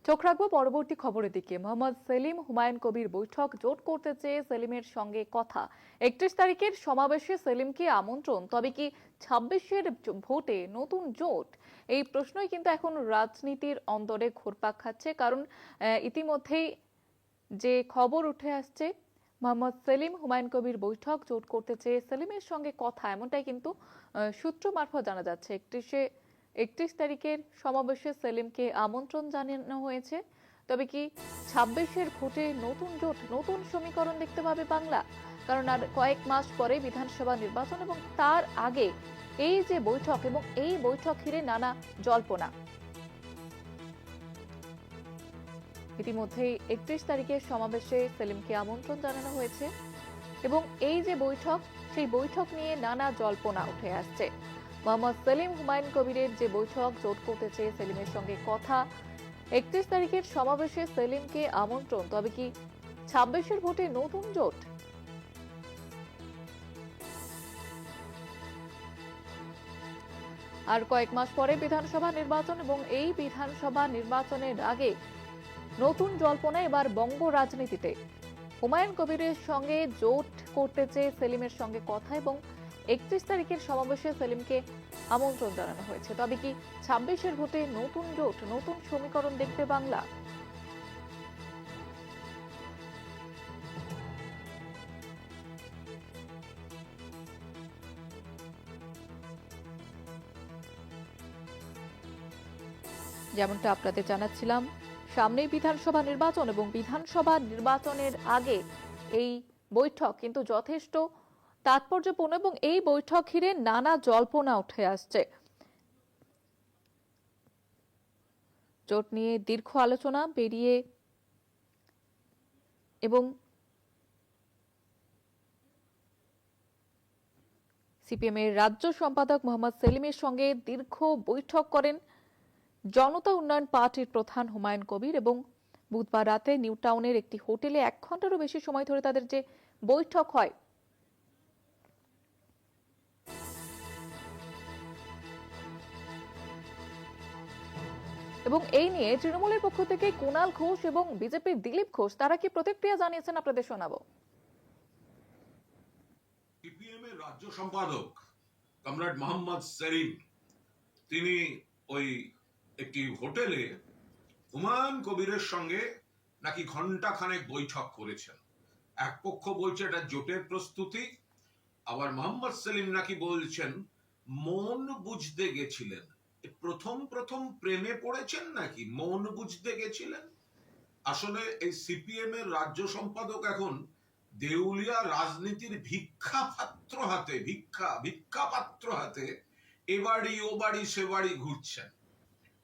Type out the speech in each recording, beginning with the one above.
চোখ রাখবো পরবর্তী খবরের দিকে। মোহাম্মদ সেলিম হুমায়ুন কবির বৈঠক জোট করতে চেয়ে সেলিমের সঙ্গে কথা। 31 তারিখের সমাবেশে সেলিমকে আমন্ত্রণ, তবে কি 26-এর ভোটে নতুন জোট? এই প্রশ্নই কিন্তু এখন রাজনীতির অন্দরে ঘুরপাক খাচ্ছে, কারণ ইতিমধ্যেই যে খবর উঠে আসছে, মোহাম্মদ সেলিম হুমায়ুন কবির বৈঠক জোট করতে চেয়ে সেলিমের সঙ্গে কথা, এমনটাই কিন্তু সূত্র মারফত জানা যাচ্ছে। 31 তারিখের সমাবেশে সেলিমকে আমন্ত্রণ জানানো হয়েছে, তবে কি 26-এর ভোটে নতুন জোট, নতুন সমীকরণ দেখতে পাবে বাংলা? কারণ আর কয়েক মাস পরে বিধানসভা নির্বাচন, এবং তার আগে এই যে বৈঠক, এবং এই বৈঠক ঘিরে নানা জল্পনা। ইতিমধ্যেই 31 তারিখের সমাবেশে সেলিমকে আমন্ত্রণ জানানো হয়েছে, এবং এই যে বৈঠক, সেই বৈঠক নিয়ে নানা জল্পনা উঠে আসছে। মোহাম্মদ সেলিম হুমায়ুন কবিরের যে বৈঠক জোট করতে চেয়ে সেলিমের সঙ্গে কথা, 31 তারিখের সমাবেশে সেলিমকে আমন্ত্রণ, তবে কি 26-এর ভোটে নতুন জোট? আর কয়েক মাস পরে বিধানসভা নির্বাচন, এবং এই বিধানসভা নির্বাচনের আগে নতুন জল্পনা এবার বঙ্গ রাজনীতিতে। হুমায়ুন কবিরের সঙ্গে জোট করতে চেয়ে সেলিমের সঙ্গে কথা, এবং 31 তারিখের সমাবেশে সেলিমকে আমন্ত্রণ জানানো হয়েছে, তবে কি 26-এর ভোটে নতুন জোট, নতুন সমীকরণ দেখবে বাংলা? যেমনটা আপনাদের জানাচ্ছিলাম, সামনেই বিধানসভা নির্বাচন, এবং বিধানসভা নির্বাচনের আগে এই বৈঠক কিন্তু যথেষ্ট তাৎপর্যপূর্ণ, এবং এই বৈঠক ঘিরে নানা জল্পনা উঠে আসছে। জোট নিয়ে দীর্ঘ আলোচনা বেরিয়ে, এবং সিপিএম এর রাজ্য সম্পাদক মোহাম্মদ সেলিমের সঙ্গে দীর্ঘ বৈঠক করেন জনতা উন্নয়ন পার্টির প্রধান হুমায়ুন কবির, এবং বুধবার রাতে নিউ টাউনের একটি হোটেলে 1 ঘন্টারও বেশি সময় ধরে তাদের যে বৈঠক হয়, এবং এই নিয়ে তৃণমূলের পক্ষ থেকে কুণাল ঘোষ এবং বিজেপির দিলীপ ঘোষ তারা কি প্রতিক্রিয়া জানিয়েছেন আপনাদের শোনাবো। সিপিএম এর রাজ্য সম্পাদক কমরেড মোহাম্মদ সেলিম, তিনি ওই একটি হোটেলে হুমায়ুন কবিরের সঙ্গে নাকি ঘন্টা খানেক বৈঠক করেছেন। এক পক্ষ বলছে এটা জোটের প্রস্তুতি, আবার মোহাম্মদ সেলিম নাকি বলছেন মন বুঝতে গেছিলেন। প্রথম প্রথম প্রেমে পড়েছেন নাকি মন বুঝতে গেছিলেন? আসলে এই সিপিএম এর রাজ্য সম্পাদক এখন দেউলিয়া রাজনীতির ভিক্ষা পাত্র হাতে এ বাড়ি ও বাড়ি সে বাড়ি ঘুরছেন।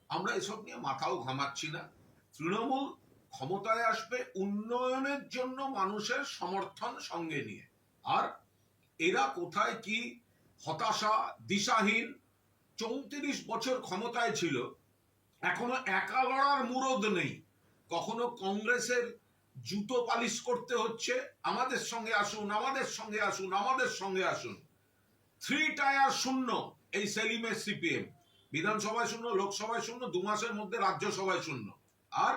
আমরা এসব নিয়ে মাথাও ঘামাচ্ছি না। তৃণমূল ক্ষমতায় আসবে উন্নয়নের জন্য মানুষের সমর্থন সঙ্গে নিয়ে, আর এরা কোথায় কি হতাশা, দিশাহীন। 34 বছর ক্ষমতায় ছিল, এখনো একা লড়ার মুরদ নেই। কখনো কংগ্রেসের জুতো পালিশ করতে হচ্ছে, আমাদের সঙ্গে আসুন, আমাদের সঙ্গে আসুন, আমাদের সঙ্গে আসুন। 3 টায়ার শূন্য এই সেলিমের সিপিএম। বিধানসভায় শূন্য, লোকসভায় শূন্য, 2 মাসের মধ্যে রাজ্যসভায় শূন্য। আর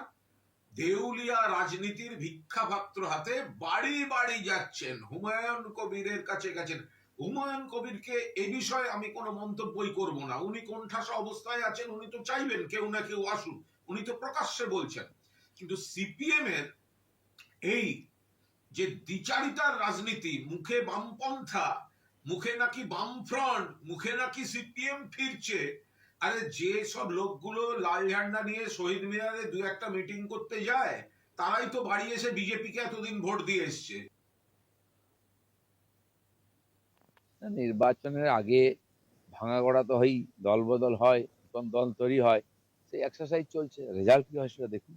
দেউলিয়া রাজনীতির ভিক্ষা পাত্র হাতে বাড়ি বাড়ি যাচ্ছেন, হুমায়ুন কবিরের কাছে গেছেন। হুমায়ুন কবিরকে এ বিষয়ে আমি কোনো মন্তব্যই করব না। উনি কোণঠাসা অবস্থায় আছেন, উনি তো চাইবেন কেউ না কেউ আসুন, উনি তো প্রকাশ্যে বলছেন। কিন্তু সিপিএম এর এই যে দ্বিচারিতার রাজনীতি, মুখে বামপন্থা, মুখে নাকি বামফ্রন্ট, মুখে নাকি সিপিএম ফিরছে। আরে যে সব লোকগুলো লাল ঝান্ডা নিয়ে শহীদ মিনারে 2-1টা মিটিং করতে যায়, তারাই তো বাড়ি এসে বিজেপিকে এতদিন ভোট দিয়ে এসছে। নির্বাচনের আগে ভাঙাগড়া তো হই, দল বদল হয়, নতুন দল তৈরি হয়, সেই এক্সারসাইজ চলছে। রেজাল্ট কি হয় সেটা দেখুন।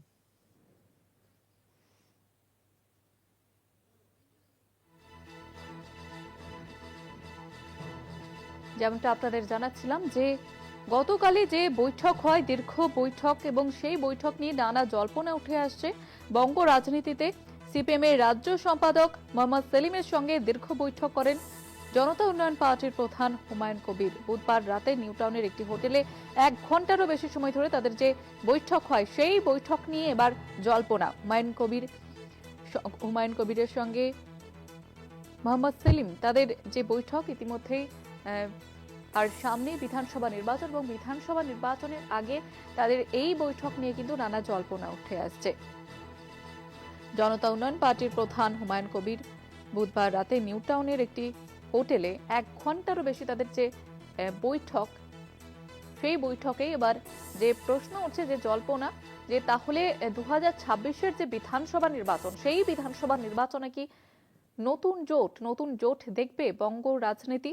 যেমনটা আপনাদের জানাচ্ছিলাম যে গতকালই যে বৈঠক হয়, দীর্ঘ বৈঠক, এবং সেই বৈঠক নিয়ে নানা জল্পনা উঠে আসছে বঙ্গ রাজনীতিতে। সিপিএম এর রাজ্য সম্পাদক মোহাম্মদ সেলিমের সঙ্গে দীর্ঘ বৈঠক করেন জনতা উন্নয়ন পার্টির প্রধান হুমায়ুন কবির বুধবার রাতে নিউটাউনের একটি হোটেলে 1 ঘন্টারও বেশি সময় ধরে তাদের যে বৈঠক হয় সেই বৈঠক নিয়ে এবার জল্পনা। হুমায়ুন কবিরের সঙ্গে মোহাম্মদ সেলিম তাদের যে বৈঠক ইতিমধ্যেই আর সামনে বিধানসভা নির্বাচন এবং বিধানসভা নির্বাচনের আগে তাদের এই বৈঠক নিয়ে কিন্তু নানা জল্পনা উঠে আসছে। জনতা উন্নয়ন পার্টির প্রধান হুমায়ুন কবির বুধবার রাতে নিউটাউনের একটি হোটেলে 1 ঘন্টারও বেশি তাদের যে বৈঠক সেই বৈঠকে এবার যে প্রশ্ন উঠছে, যে জল্পনা, যে তাহলে 2026-এর যে বিধানসভা নির্বাচন সেই বিধানসভা নির্বাচনে কি নতুন জোট দেখবে বঙ্গ রাজনীতি?